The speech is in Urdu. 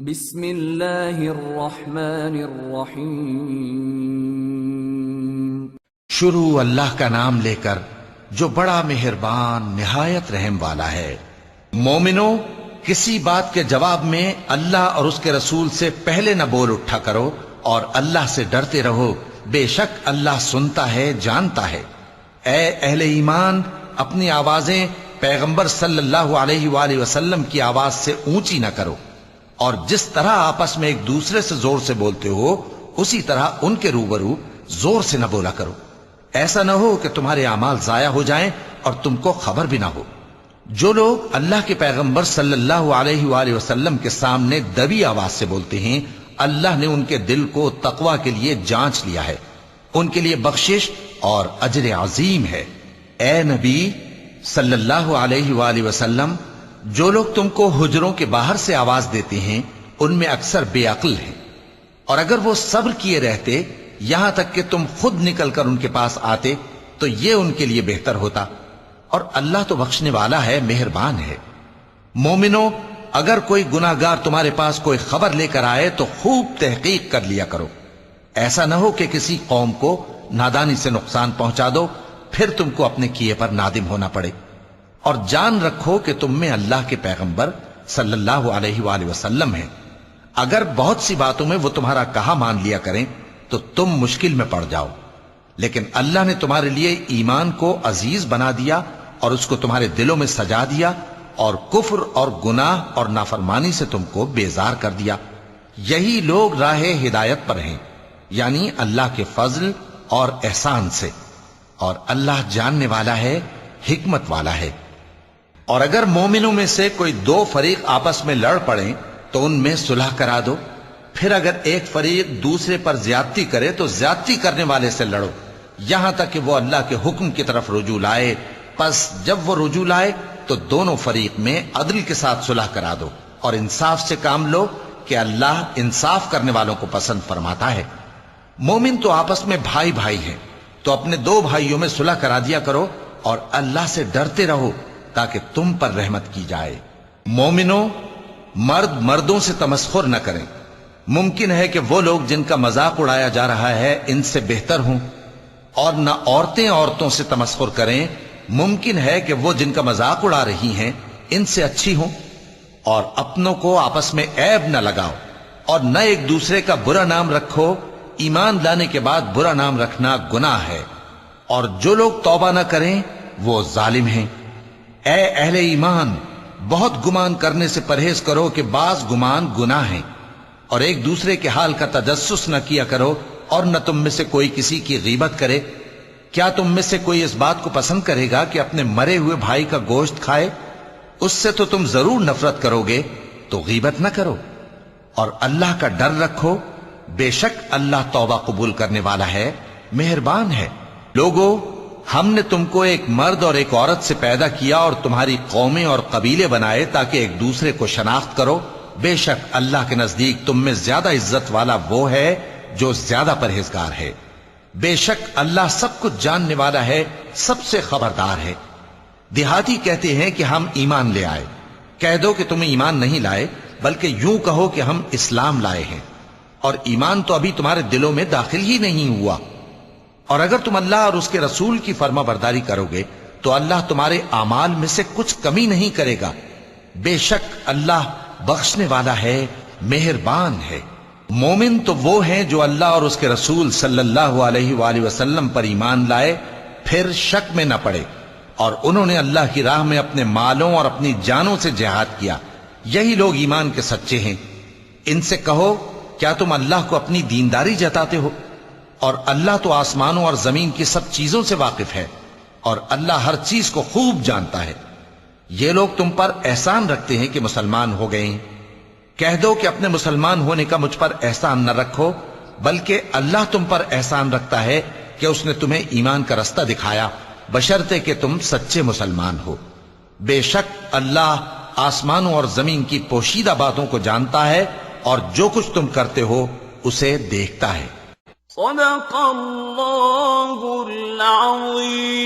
بسم اللہ الرحمن الرحیم۔ شروع اللہ کا نام لے کر جو بڑا مہربان نہایت رحم والا ہے۔ مومنو، کسی بات کے جواب میں اللہ اور اس کے رسول سے پہلے نہ بول اٹھا کرو اور اللہ سے ڈرتے رہو، بے شک اللہ سنتا ہے، جانتا ہے۔ اے اہل ایمان، اپنی آوازیں پیغمبر صلی اللہ علیہ وآلہ وسلم کی آواز سے اونچی نہ کرو، اور جس طرح آپس میں ایک دوسرے سے زور سے بولتے ہو اسی طرح ان کے روبرو زور سے نہ بولا کرو، ایسا نہ ہو کہ تمہارے اعمال ضائع ہو جائیں اور تم کو خبر بھی نہ ہو۔ جو لوگ اللہ کے پیغمبر صلی اللہ علیہ وآلہ وسلم کے سامنے دبی آواز سے بولتے ہیں، اللہ نے ان کے دل کو تقوی کے لیے جانچ لیا ہے، ان کے لیے بخشش اور اجر عظیم ہے۔ اے نبی صلی اللہ علیہ وآلہ وسلم، جو لوگ تم کو حجروں کے باہر سے آواز دیتے ہیں ان میں اکثر بے عقل ہیں، اور اگر وہ صبر کیے رہتے یہاں تک کہ تم خود نکل کر ان کے پاس آتے تو یہ ان کے لیے بہتر ہوتا، اور اللہ تو بخشنے والا ہے، مہربان ہے۔ مومنو، اگر کوئی گناہگار تمہارے پاس کوئی خبر لے کر آئے تو خوب تحقیق کر لیا کرو، ایسا نہ ہو کہ کسی قوم کو نادانی سے نقصان پہنچا دو پھر تم کو اپنے کیے پر نادم ہونا پڑے۔ اور جان رکھو کہ تم میں اللہ کے پیغمبر صلی اللہ علیہ وآلہ وسلم ہیں، اگر بہت سی باتوں میں وہ تمہارا کہا مان لیا کریں تو تم مشکل میں پڑ جاؤ، لیکن اللہ نے تمہارے لیے ایمان کو عزیز بنا دیا اور اس کو تمہارے دلوں میں سجا دیا، اور کفر اور گناہ اور نافرمانی سے تم کو بیزار کر دیا۔ یہی لوگ راہ ہدایت پر ہیں، یعنی اللہ کے فضل اور احسان سے، اور اللہ جاننے والا ہے، حکمت والا ہے۔ اور اگر مومنوں میں سے کوئی دو فریق آپس میں لڑ پڑیں تو ان میں صلح کرا دو، پھر اگر ایک فریق دوسرے پر زیادتی کرے تو زیادتی کرنے والے سے لڑو، یہاں تک کہ وہ اللہ کے حکم کی طرف رجوع لائے۔ پس جب وہ رجوع لائے تو دونوں فریق میں عدل کے ساتھ صلح کرا دو اور انصاف سے کام لو کہ اللہ انصاف کرنے والوں کو پسند فرماتا ہے۔ مومن تو آپس میں بھائی بھائی ہیں، تو اپنے دو بھائیوں میں صلح کرا دیا کرو اور اللہ سے ڈرتے رہو تاکہ تم پر رحمت کی جائے۔ مومنوں، مرد مردوں سے تمسخر نہ کریں، ممکن ہے کہ وہ لوگ جن کا مذاق اڑایا جا رہا ہے ان سے بہتر ہوں، اور نہ عورتیں عورتوں سے تمسخر کریں، ممکن ہے کہ وہ جن کا مذاق اڑا رہی ہیں ان سے اچھی ہوں۔ اور اپنوں کو آپس میں عیب نہ لگاؤ اور نہ ایک دوسرے کا برا نام رکھو، ایمان لانے کے بعد برا نام رکھنا گناہ ہے، اور جو لوگ توبہ نہ کریں وہ ظالم ہیں۔ اے اہل ایمان، بہت گمان کرنے سے پرہیز کرو کہ بعض گمان گناہ ہیں، اور ایک دوسرے کے حال کا تجسس نہ کیا کرو، اور نہ تم میں سے کوئی کسی کی غیبت کرے۔ کیا تم میں سے کوئی اس بات کو پسند کرے گا کہ اپنے مرے ہوئے بھائی کا گوشت کھائے؟ اس سے تو تم ضرور نفرت کرو گے، تو غیبت نہ کرو، اور اللہ کا ڈر رکھو، بے شک اللہ توبہ قبول کرنے والا ہے، مہربان ہے۔ لوگو، ہم نے تم کو ایک مرد اور ایک عورت سے پیدا کیا اور تمہاری قومیں اور قبیلے بنائے تاکہ ایک دوسرے کو شناخت کرو، بے شک اللہ کے نزدیک تم میں زیادہ عزت والا وہ ہے جو زیادہ پرہیزگار ہے۔ بے شک اللہ سب کچھ جاننے والا ہے، سب سے خبردار ہے۔ دیہاتی کہتے ہیں کہ ہم ایمان لے آئے، کہہ دو کہ تم ایمان نہیں لائے، بلکہ یوں کہو کہ ہم اسلام لائے ہیں، اور ایمان تو ابھی تمہارے دلوں میں داخل ہی نہیں ہوا۔ اور اگر تم اللہ اور اس کے رسول کی فرما برداری کرو گے تو اللہ تمہارے اعمال میں سے کچھ کمی نہیں کرے گا، بے شک اللہ بخشنے والا ہے، مہربان ہے۔ مومن تو وہ ہیں جو اللہ اور اس کے رسول صلی اللہ علیہ وآلہ وسلم پر ایمان لائے پھر شک میں نہ پڑے، اور انہوں نے اللہ کی راہ میں اپنے مالوں اور اپنی جانوں سے جہاد کیا، یہی لوگ ایمان کے سچے ہیں۔ ان سے کہو، کیا تم اللہ کو اپنی دینداری جتاتے ہو؟ اور اللہ تو آسمانوں اور زمین کی سب چیزوں سے واقف ہے، اور اللہ ہر چیز کو خوب جانتا ہے۔ یہ لوگ تم پر احسان رکھتے ہیں کہ مسلمان ہو گئے ہیں، کہہ دو کہ اپنے مسلمان ہونے کا مجھ پر احسان نہ رکھو، بلکہ اللہ تم پر احسان رکھتا ہے کہ اس نے تمہیں ایمان کا رستہ دکھایا، بشرطے کہ تم سچے مسلمان ہو۔ بے شک اللہ آسمانوں اور زمین کی پوشیدہ باتوں کو جانتا ہے، اور جو کچھ تم کرتے ہو اسے دیکھتا ہے۔ صدق اللہ العظیم۔